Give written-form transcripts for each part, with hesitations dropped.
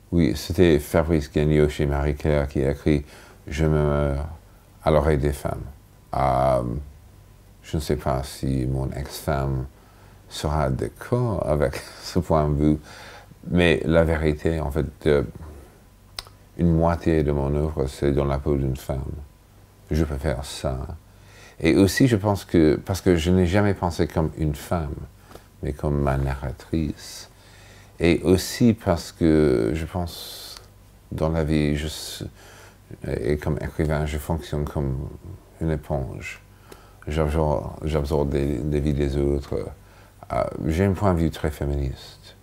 Oui, c'était Fabrice Guignot chez Marie-Claire qui a écrit Je me meurs à l'oreille des femmes. Euh, je ne sais pas si mon ex-femme sera d'accord avec ce point de vue, mais la vérité, en fait, une moitié de mon œuvre, c'est dans la peau d'une femme. Je peux faire ça. Et aussi, je pense que, parce que je n'ai jamais pensé comme une femme, mais comme ma narratrice. Et aussi parce que je pense, dans la vie, et comme écrivain, je fonctionne comme une éponge. J'absorbe des vies des autres. J'ai un point de vue très féministe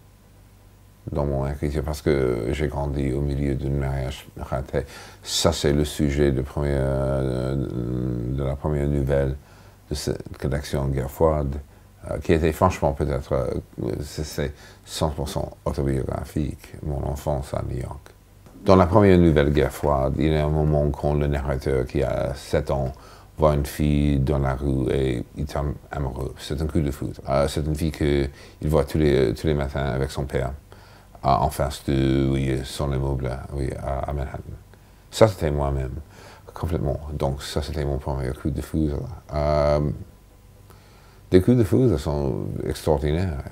dans mon écriture parce que j'ai grandi au milieu d'un mariage raté. Ça, c'est le sujet de la première nouvelle de cette collection Guerre froide, qui était franchement peut-être, c'est 100% autobiographique, mon enfance à New York. Dans la première nouvelle Guerre froide, il y a un moment quand le narrateur qui a 7 ans voit une fille dans la rue et il tombe amoureux. C'est un coup de foudre. C'est une fille qu'il voit tous les matins avec son père, en face de son immeuble à Manhattan. Ça, c'était moi-même, complètement. Donc ça, c'était mon premier coup de foudre. Des coups de foudre sont extraordinaires.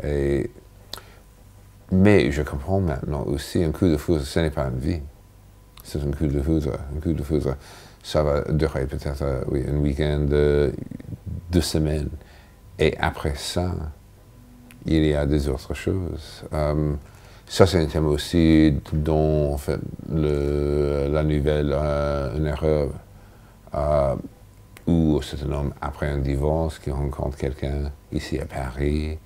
Mais je comprends maintenant aussi, un coup de foudre, ce n'est pas une vie. C'est un coup de foudre. Un coup de foudre, ça va durer peut-être un week-end, 2 semaines. Et après ça, il y a des autres choses. Ça, c'est un thème aussi dont, en fait, la nouvelle Une erreur, où c'est un homme après un divorce qui rencontre quelqu'un ici à Paris.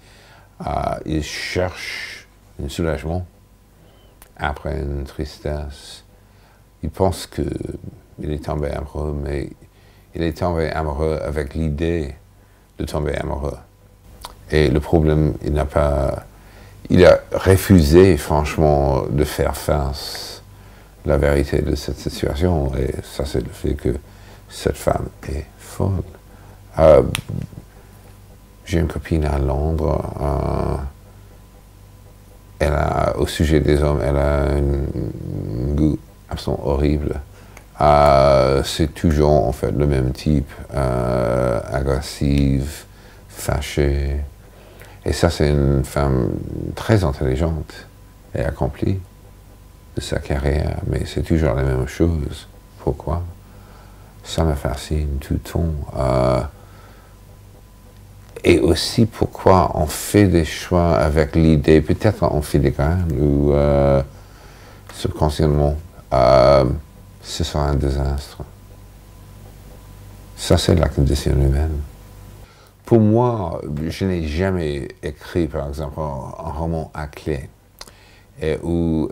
Il cherche un soulagement après une tristesse. Il pense qu'il est tombé amoureux, mais il est tombé amoureux avec l'idée de tomber amoureux. Et le problème, il a refusé, franchement, de faire face à la vérité de cette situation. Et ça, c'est le fait que cette femme est folle. J'ai une copine à Londres. Au sujet des hommes, elle a un goût absolument horrible. C'est toujours, en fait, le même type, agressive, fâchée. Et ça, c'est une femme très intelligente et accomplie de sa carrière, mais c'est toujours la même chose. Pourquoi? Ça me fascine tout le temps. Et aussi pourquoi on fait des choix avec l'idée, peut-être en filigrane ou subconsciemment, ce sera un désastre. Ça, c'est la condition humaine. Pour moi, je n'ai jamais écrit, par exemple, un roman à clé, où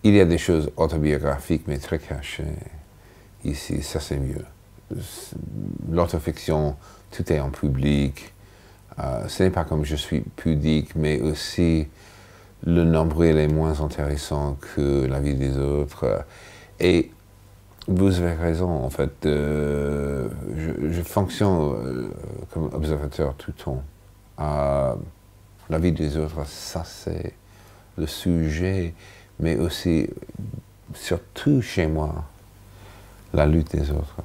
il y a des choses autobiographiques, mais très cachées. Ici, ça c'est mieux. L'autofiction, tout est en public. Ce n'est pas comme je suis pudique, mais aussi le nombril est moins intéressant que la vie des autres. Et vous avez raison, en fait, je fonctionne comme observateur tout le temps. La vie des autres, ça c'est le sujet, mais aussi, surtout chez moi, la lutte des autres.